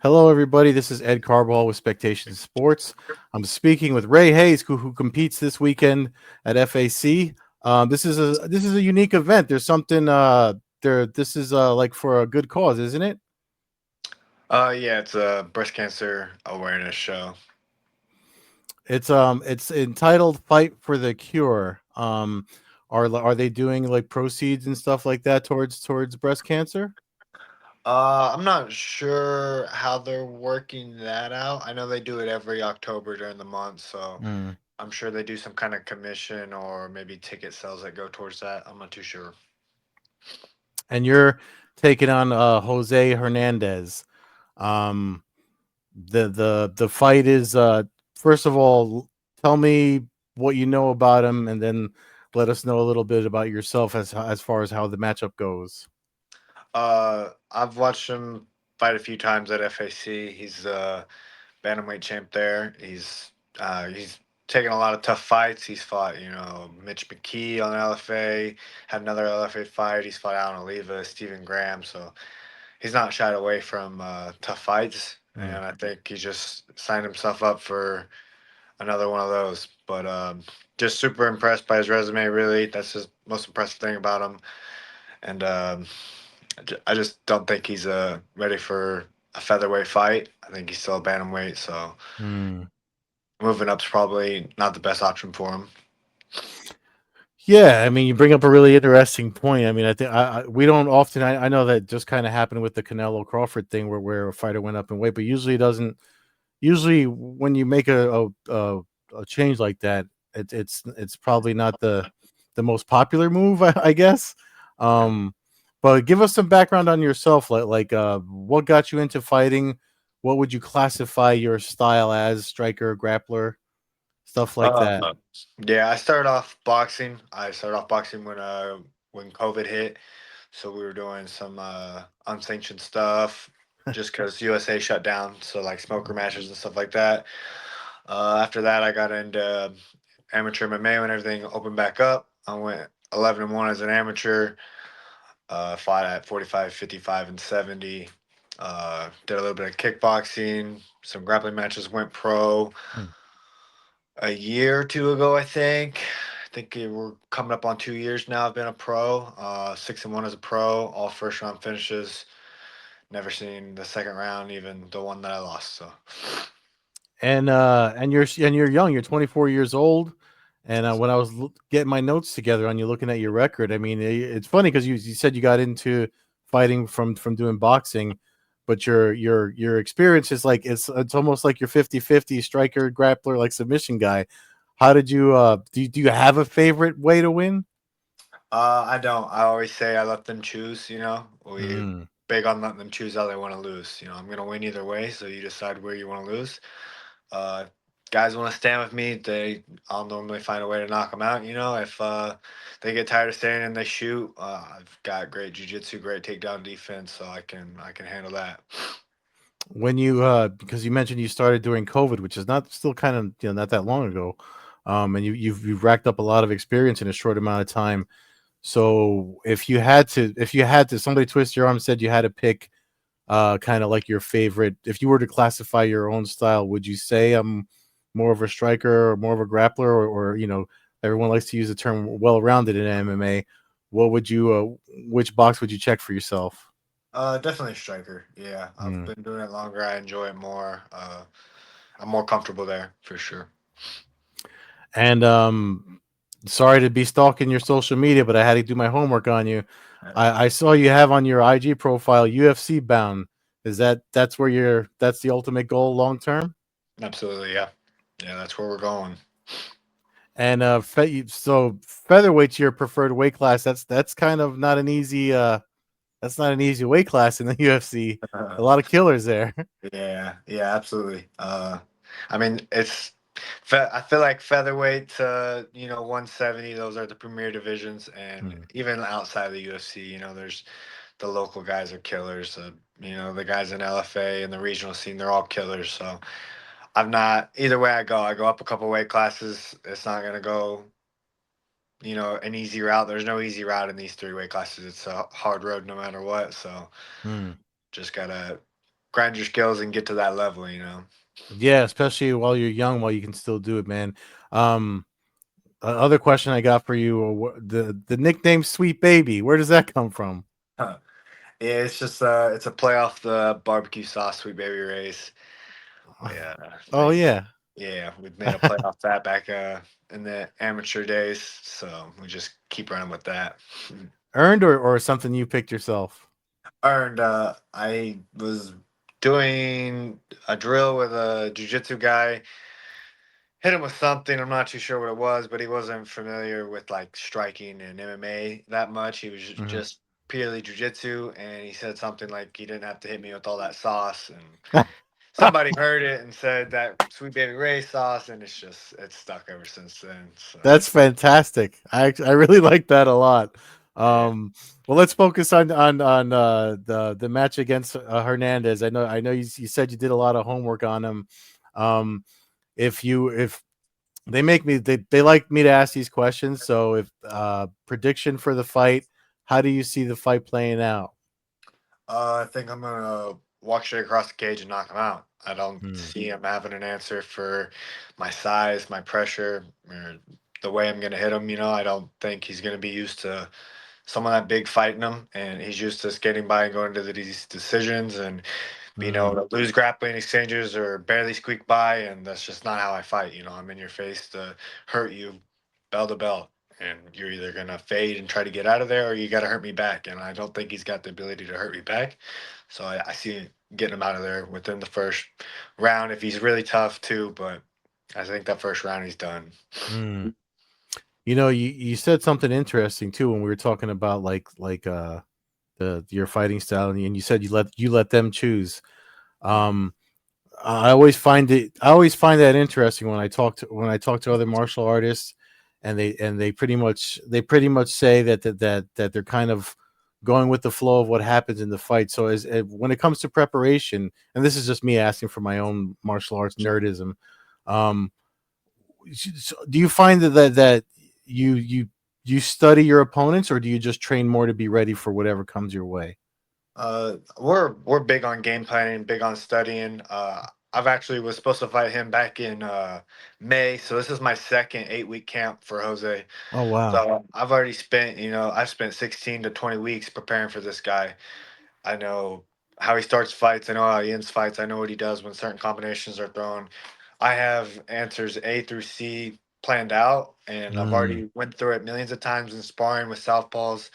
Hello, everybody. This is Ed Carball with Spectation Sports. I'm speaking with Ray Hayes, who competes this weekend at FAC. This is a unique event. There's something there. This is like for a good cause, isn't it? Yeah, it's a breast cancer awareness show. It's entitled "Fight for the Cure." Are they doing like proceeds and stuff like that towards breast cancer? I'm not sure how they're working that out. I know they do it every October during the month, so Mm. I'm sure they do some kind of commission or maybe ticket sales that go towards that. I'm not too sure. And you're taking on Jose Hernandez. Um, the fight is first of all, tell me what you know about him, and then let us know a little bit about yourself as far as how the matchup goes. I've watched him fight a few times at FAC. He's Bantamweight champ there. He's taken a lot of tough fights. He's fought, Mitch McKee on LFA, had another LFA fight. He's fought Alan Oliva, Stephen Graham. So he's not shied away from tough fights. Mm. And I think he just signed himself up for another one of those. But just super impressed by his resume, really. That's his most impressive thing about him. And I just don't think he's ready for a featherweight fight. I think he's still a bantamweight. So Mm. moving up's probably not the best option for him. Yeah, I mean, you bring up a really interesting point. I mean, I think we don't often. I know that just kind of happened with the Canelo Crawford thing, where a fighter went up in weight, but usually it doesn't. Usually, when you make a change like that, it's probably not the most popular move, I guess. Um, but give us some background on yourself, what got you into fighting? What would you classify your style as? Striker, grappler, stuff like that. Uh, yeah, I started off boxing. I started off boxing when COVID hit. So we were doing some unsanctioned stuff just because USA shut down. So like smoker matches and stuff like that. After that, I got into amateur MMA when everything opened back up. I went 11-1 as an amateur. Fought at 45, 55, and 70. Did a little bit of kickboxing, some grappling matches. Went pro Hmm. a year or two ago, I think. We're coming up on 2 years now. I've been a pro, 6-1 as a pro, all first round finishes. Never seen the second round, even the one that I lost. So, And you're young. You're 24 years old. And when I was getting my notes together on you, looking at your record, I mean, it's funny because you said you got into fighting from doing boxing, but your experience is like it's almost like you're 50-50 striker, grappler, like submission guy. How did you do you have a favorite way to win? I don't. I always say I let them choose. We Mm. big on letting them choose how they want to lose. I'm gonna win either way, so you decide where you want to lose. Uh, Guys want to stand with me, I'll normally find a way to knock them out. If they get tired of standing and they shoot, I've got great jujitsu, great takedown defense, so I can handle that. When you because you mentioned you started during COVID, which is not still kind of not that long ago, and you've racked up a lot of experience in a short amount of time. So if you had to, somebody twist your arm and said you had to pick kind of like your favorite, if you were to classify your own style, would you say I'm more of a striker or more of a grappler, or everyone likes to use the term well-rounded in MMA? What would you which box would you check for yourself? Definitely a striker. Yeah, I've Hmm. been doing it longer. I enjoy it more. I'm more comfortable there for sure. And sorry to be stalking your social media, but I had to do my homework on you. Uh, I saw you have on your IG profile UFC bound. That's the ultimate goal long term? Absolutely, yeah, yeah. That's where we're going. And so featherweight's your preferred weight class. That's kind of not an easy that's not an easy weight class in the UFC. A lot of killers there. Yeah, yeah, absolutely. I mean, I feel like featherweight, 170, those are the premier divisions, and Hmm. even outside of the UFC, there's the local guys are killers. The guys in LFA and the regional scene, they're all killers. So I'm not either way I go up a couple weight classes. It's not gonna go, an easy route. There's no easy route in these three weight classes. It's a hard road no matter what. So Hmm. just gotta grind your skills and get to that level, you know. Yeah, especially while you're young, while you can still do it, man. Um, Other question I got for you: the nickname "Sweet Baby"? Where does that come from? Huh. Yeah, it's just it's a play off the barbecue sauce Sweet Baby Ray's. Yeah, Oh yeah, yeah, we made a play off that back in the amateur days, so we just keep running with that. earned or something you picked yourself? Earned. I was doing a drill with a jujitsu guy. Hit him with something. I'm not too sure what it was, but he wasn't familiar with like striking and MMA that much. He was Mhm. just purely jujitsu, and he said something like he didn't have to hit me with all that sauce. And somebody heard it and said that Sweet Baby Ray sauce, and it's stuck ever since then. So That's fantastic. I really like that a lot. yeah. Well, let's focus on the match against Hernandez. I know you said you did a lot of homework on him. Um, if they make me they like me to ask these questions, so if prediction for the fight, how do you see the fight playing out? I think I'm gonna walk straight across the cage and knock him out. I don't Hmm. see him having an answer for my size, my pressure, or the way I'm gonna hit him. You know, I don't think he's gonna be used to someone that big fighting him, and he's used to skating by and going to these decisions and being able Hmm. to lose grappling exchanges or barely squeak by, and that's just not how I fight. You know, I'm in your face to hurt you, bell to bell, and you're either gonna fade and try to get out of there, or you got to hurt me back. And I don't think he's got the ability to hurt me back, so I see getting him out of there within the first round if he's really tough too. But I think that first round he's done. Hmm. You said something interesting too when we were talking about like the your fighting style, and you said you let them choose. Um, I always find that interesting when I talk to other martial artists, and they pretty much say that they're kind of going with the flow of what happens in the fight. So when it comes to preparation, and this is just me asking for my own martial arts nerdism, um, do you find that you study your opponents, or do you just train more to be ready for whatever comes your way? We're big on game planning, big on studying. I've actually was supposed to fight him back in May, so this is my second 8 week camp for Jose. Oh wow. So I've already spent, I've spent 16 to 20 weeks preparing for this guy. I know how he starts fights. I know how he ends fights. I know what he does when certain combinations are thrown. I have answers A through C planned out, and I've Mm, already went through it millions of times in sparring with southpaws,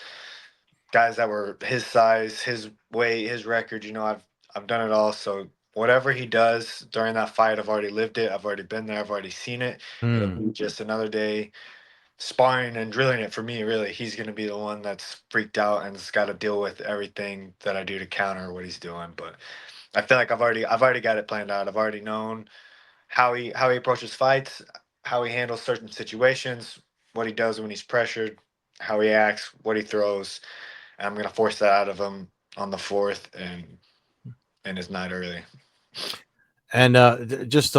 guys that were his size, his weight, his record. I've done it all. So whatever he does during that fight, I've already lived it. I've already been there. I've already seen it. It'll mm. be just another day sparring and drilling it for me. Really, he's going to be the one that's freaked out and has got to deal with everything that I do to counter what he's doing. But I feel like I've already got it planned out. I've already known how he approaches fights, how he handles certain situations, what he does when he's pressured, how he acts, what he throws, and I'm gonna force that out of him on the fourth and it's not early. And just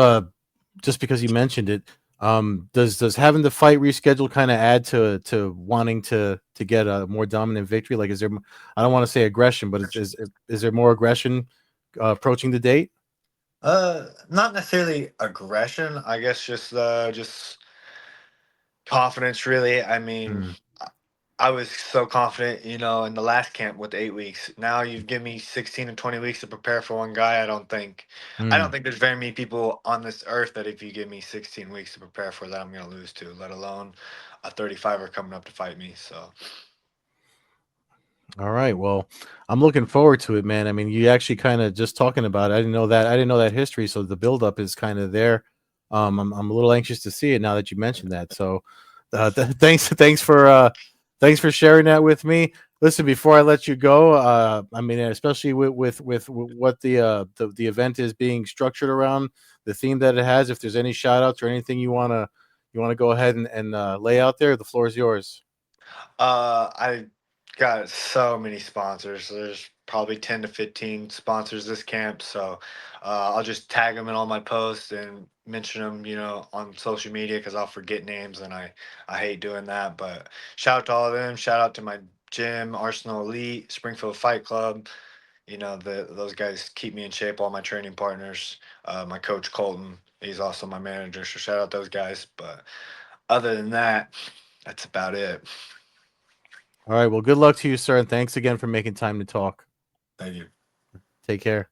because you mentioned it, does having the fight rescheduled kind of add to wanting to get a more dominant victory? Like, is there? I don't want to say aggression, but is there more aggression approaching the date? Not necessarily aggression. I guess just confidence. Really, I mean, Mm, I was so confident, in the last camp with the 8 weeks. Now you've given me 16 and 20 weeks to prepare for one guy. I don't mm. think there's very many people on this earth that if you give me 16 weeks to prepare for that, I'm gonna lose to. Let alone a 35er coming up to fight me. So All right. Well, I'm looking forward to it, man. I mean, you actually kind of just talking about it. I didn't know that. I didn't know that history. So the buildup is kind of there. I'm a little anxious to see it now that you mentioned that. So, thanks for sharing that with me. Listen, before I let you go, I mean, especially with what the event is being structured around, the theme that it has. If there's any shout outs or anything you wanna go ahead and lay out there, the floor is yours. I got so many sponsors. There's probably 10 to 15 sponsors this camp. So I'll just tag them in all my posts and mention them, on social media because I'll forget names and I hate doing that. But shout out to all of them. Shout out to my gym, Arsenal Elite, Springfield Fight Club, You know, those guys keep me in shape. All my training partners, my coach Colton, he's also my manager. So shout out those guys. But other than that, that's about it. All right. Well, good luck to you, sir, and thanks again for making time to talk. Thank you. Take care.